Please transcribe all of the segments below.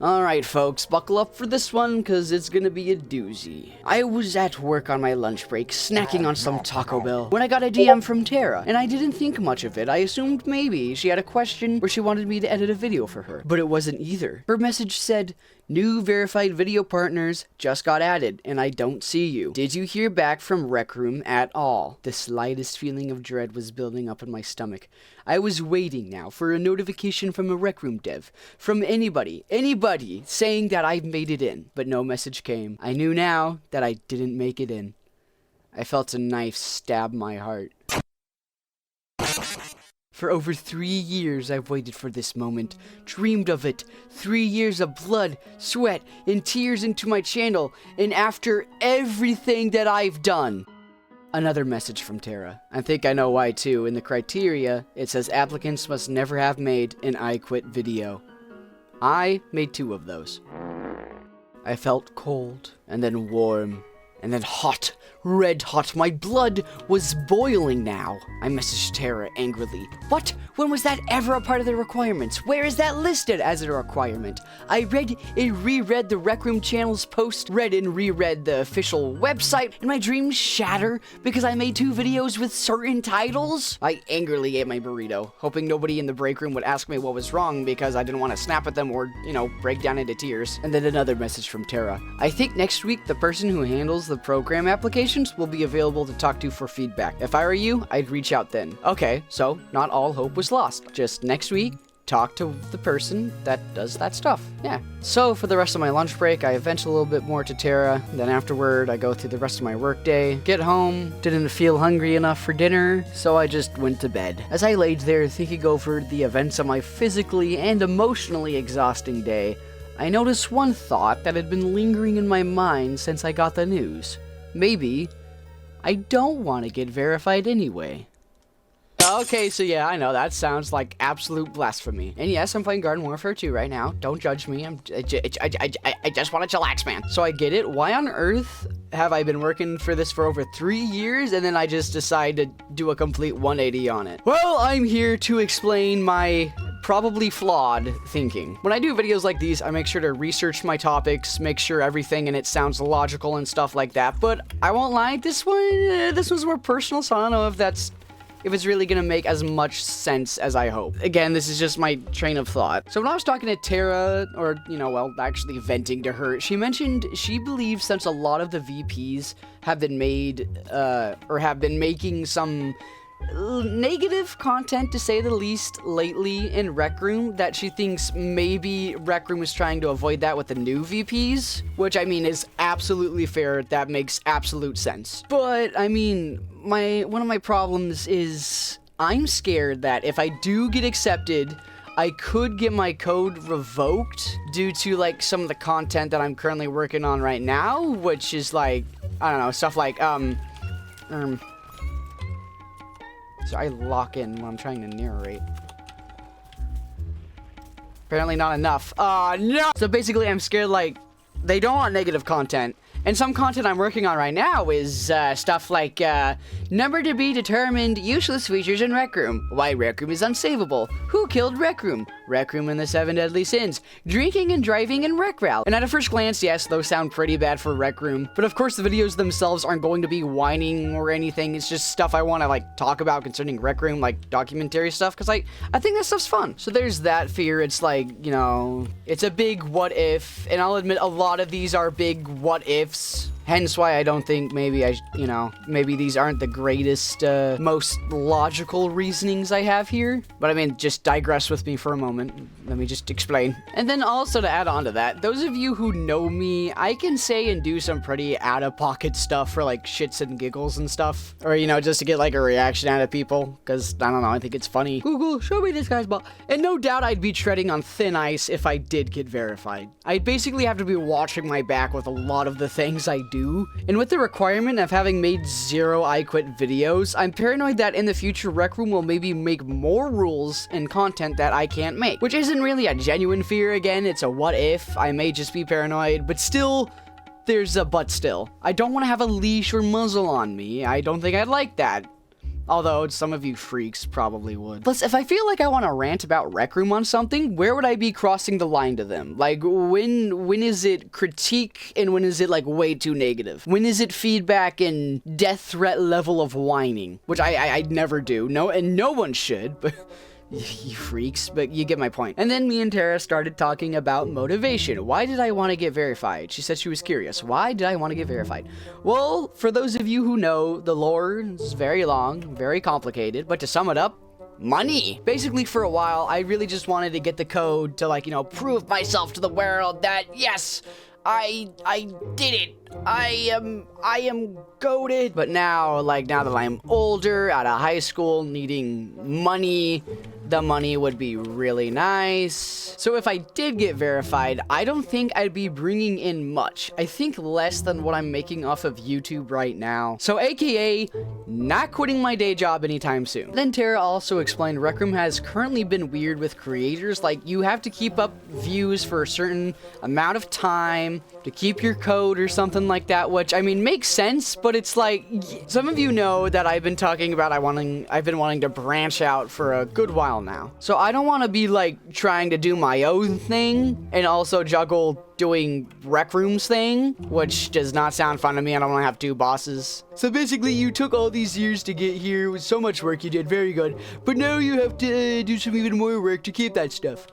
Alright folks, buckle up for this one, cause it's gonna be a doozy. I was at work on my lunch break, snacking on some Taco Bell, when I got a DM from Tara, and I didn't think much of it. I assumed maybe she had a question or she wanted me to edit a video for her. But it wasn't either. Her message said, "New verified video partners just got added, and I don't see you. Did you hear back from Rec Room at all?" The slightest feeling of dread was building up in my stomach. I was waiting now for a notification from a Rec Room dev, from anybody, saying that I've made it in, but no message came. I knew now that I didn't make it in. I felt a knife stab my heart. For over 3 years, I've waited for this moment, dreamed of it. 3 years of blood, sweat, and tears into my channel, and after everything that I've done. Another message from Tara. I think I know why too. In the criteria, it says applicants must never have made an I Quit video. I made 2 of those. I felt cold, and then warm, and then hot. Red hot. My blood was boiling now. I messaged Tara angrily. What? When was that ever a part of the requirements? Where is that listed as a requirement? I read and reread the Rec Room channel's post, read and reread the official website, and my dreams shatter because I made 2 videos with certain titles? I angrily ate my burrito, hoping nobody in the break room would ask me what was wrong because I didn't want to snap at them or, break down into tears. And then another message from Tara. I think next week the person who handles the program applications will be available to talk to for feedback. If I were you, I'd reach out then. Okay, so not all hope was lost. Just next week, talk to the person that does that stuff. Yeah. So for the rest of my lunch break, I vent a little bit more to Tara. Then afterward, I go through the rest of my work day. Get home, didn't feel hungry enough for dinner, so I just went to bed. As I laid there thinking over the events of my physically and emotionally exhausting day, I noticed one thought that had been lingering in my mind since I got the news. Maybe I don't want to get verified anyway. Okay, so yeah, I know, that sounds like absolute blasphemy. And yes, I'm playing Garden Warfare 2 right now. Don't judge me. I just want to chillax, man. So I get it. Why on earth have I been working for this for over 3 years and then I just decide to do a complete 180 on it? Well, I'm here to explain my probably flawed thinking. When I do videos like these, I make sure to research my topics, make sure everything in it sounds logical and stuff like that. But I won't lie, this one's more personal, so I don't know if it's really gonna make as much sense as I hope. Again, this is just my train of thought. So when I was talking to Tara, or, actually venting to her, she mentioned she believes since a lot of the VPs have been made, or have been making some negative content, to say the least, lately in Rec Room, that she thinks maybe Rec Room is trying to avoid that with the new VPs, which I mean is absolutely fair. That makes absolute sense. But I mean, one of my problems is I'm scared that if I do get accepted, I could get my code revoked due to some of the content that I'm currently working on right now, which is I don't know, stuff like so I lock in when I'm trying to narrate. Apparently not enough. No! So basically I'm scared they don't want negative content. And some content I'm working on right now is stuff like number to be determined useless features in Rec Room. Why Rec Room is unsavable. Who killed Rec Room? Rec Room and the 7 Deadly Sins. Drinking and driving in Rec Route. And at a first glance, yes, those sound pretty bad for Rec Room. But of course the videos themselves aren't going to be whining or anything. It's just stuff I want to talk about concerning Rec Room, documentary stuff, because I think that stuff's fun. So there's that fear. It's it's a big what if, and I'll admit a lot of these are big what ifs. Hence why I don't think maybe maybe these aren't the greatest, most logical reasonings I have here. But I mean, just digress with me for a moment. Let me just explain. And then also to add on to that, those of you who know me, I can say and do some pretty out-of-pocket stuff for shits and giggles and stuff. Or, just to get a reaction out of people. Because, I don't know, I think it's funny. Google, show me this guy's ball. And no doubt I'd be treading on thin ice if I did get verified. I'd basically have to be watching my back with a lot of the things I do. And with the requirement of having made 0 I Quit videos, I'm paranoid that in the future Rec Room will maybe make more rules and content that I can't make. Which isn't really a genuine fear. Again, it's a what if. I may just be paranoid, but still, there's a but still. I don't want to have a leash or muzzle on me. I don't think I'd like that. Although some of you freaks probably would. Plus, if I feel like I want to rant about Rec Room on something, where would I be crossing the line to them? Like, when is it critique and when is it, like, way too negative? When is it feedback and death threat level of whining? Which I never do. No, and no one should, but... You freaks, but you get my point. And then me and Tara started talking about motivation. Why did I want to get verified? She said she was curious. Why did I want to get verified? Well, for those of you who know, the lore is very long, very complicated, but to sum it up, money. Basically, for a while, I really just wanted to get the code to, like, you know, prove myself to the world that, yes, I did it. I am goated. But now, like, now that I'm older, out of high school, needing money, the money would be really nice. So if I did get verified, I don't think I'd be bringing in much. I think less than what I'm making off of YouTube right now. So AKA, not quitting my day job anytime soon. Then Tara also explained Rec Room has currently been weird with creators. Like, you have to keep up views for a certain amount of time to keep your code or something like that, which, I mean, makes sense, but it's like, some of you know that I've been talking about I've been wanting to branch out for a good while now. So I don't want to be, like, trying to do my own thing and also juggle doing Rec Room's thing, which does not sound fun to me. I don't want to have two bosses. So basically, you took all these years to get here with so much work you did, very good, but now you have to do some even more work to keep that stuff.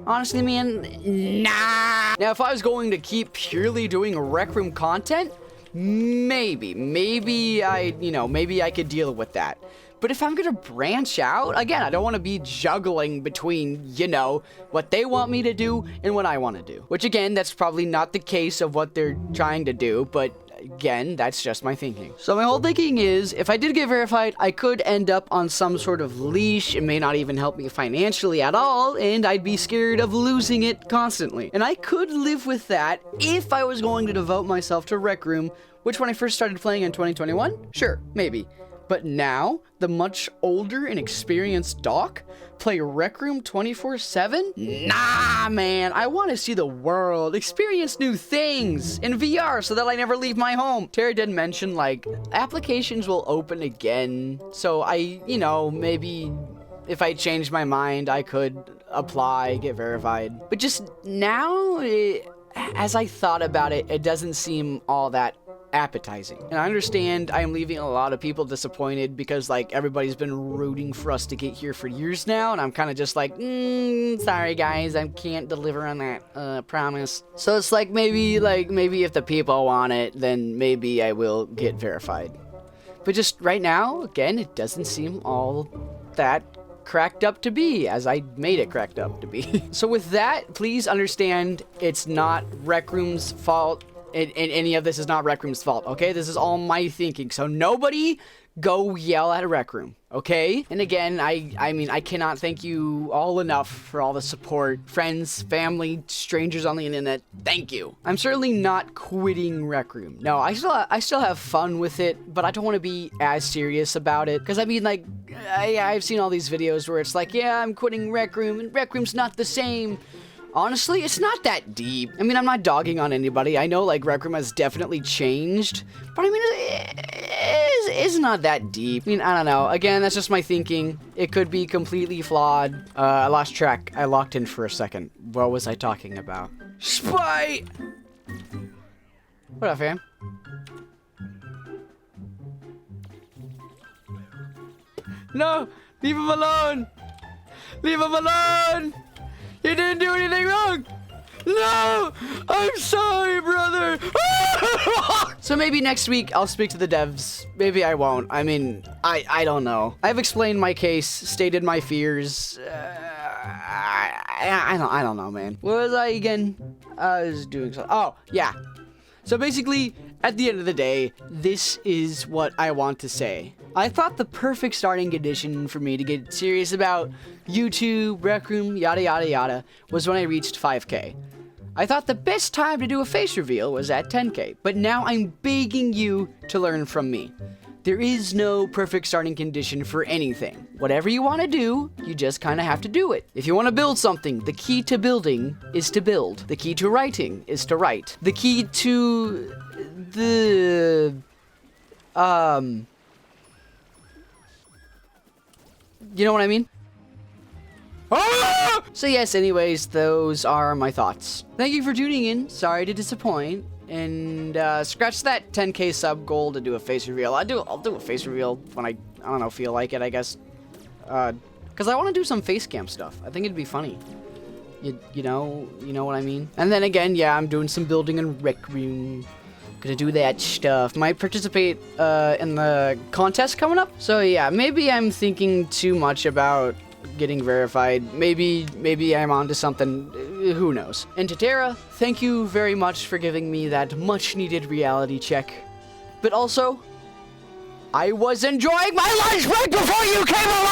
Honestly, man, nah. Now, if I was going to keep purely doing Rec Room content, maybe I could deal with that. But if I'm gonna branch out, again, I don't want to be juggling between, you know, what they want me to do and what I want to do. Which, again, that's probably not the case of what they're trying to do, but again, that's just my thinking. So my whole thinking is, if I did get verified, I could end up on some sort of leash. It may not even help me financially at all, and I'd be scared of losing it constantly. And I could live with that if I was going to devote myself to Rec Room, which when I first started playing in 2021, sure, maybe. But now, the much older and experienced Doc play Rec Room 24/7? Nah, man, I want to see the world, experience new things in VR so that I never leave my home. Tara did mention, like, applications will open again, so maybe if I changed my mind, I could apply, get verified. But just now, as I thought about it, it doesn't seem all that appetizing. And I understand I am leaving a lot of people disappointed because, like, everybody's been rooting for us to get here for years now, and I'm kind of just like, sorry guys, I can't deliver on that promise. So it's like, maybe if the people want it, then maybe I will get verified. But just right now, again, it doesn't seem all that cracked up to be as I made it cracked up to be. So with that, please understand it's not Rec Room's fault. And any of this is not Rec Room's fault, okay? This is all my thinking. So nobody go yell at a Rec Room, okay? And again, I mean, I cannot thank you all enough for all the support. Friends, family, strangers on the internet, thank you. I'm certainly not quitting Rec Room. No, I still have fun with it, but I don't want to be as serious about it. Because I mean, like, I've seen all these videos where it's like, yeah, I'm quitting Rec Room, and Rec Room's not the same. Honestly, it's not that deep. I mean, I'm not dogging on anybody. I know, like, Rec Room has definitely changed, but I mean, it's not that deep. I mean, I don't know. Again, that's just my thinking. It could be completely flawed. I lost track. I locked in for a second. What was I talking about? Spite! What up, fam? No! Leave him alone! Leave him alone! You didn't do anything wrong! No! I'm sorry, brother! So maybe next week I'll speak to the devs. Maybe I won't. I mean, I don't know. I've explained my case, stated my fears. I don't know, man. What was I again? I was doing something. Oh, yeah. So basically, at the end of the day, this is what I want to say. I thought the perfect starting condition for me to get serious about YouTube, Rec Room, yada yada yada, was when I reached 5K. I thought the best time to do a face reveal was at 10K, but now I'm begging you to learn from me. There is no perfect starting condition for anything. Whatever you want to do, you just kind of have to do it. If you want to build something, the key to building is to build. The key to writing is to write. The key to You know what I mean? So yes, anyways, those are my thoughts. Thank you for tuning in. Sorry to disappoint. And scratch that 10k sub goal to do a face reveal. I'll do a face reveal when I don't know, feel like it, I guess. Because I want to do some face cam stuff. I think it'd be funny. You know what I mean? And then again, yeah, I'm doing some building in Rec Room. Gonna do that stuff. Might participate in the contest coming up. So yeah, maybe I'm thinking too much about getting verified. Maybe I'm onto something. Who knows? And to Tara, thank you very much for giving me that much needed reality check. But also, I was enjoying my lunch break before you came along!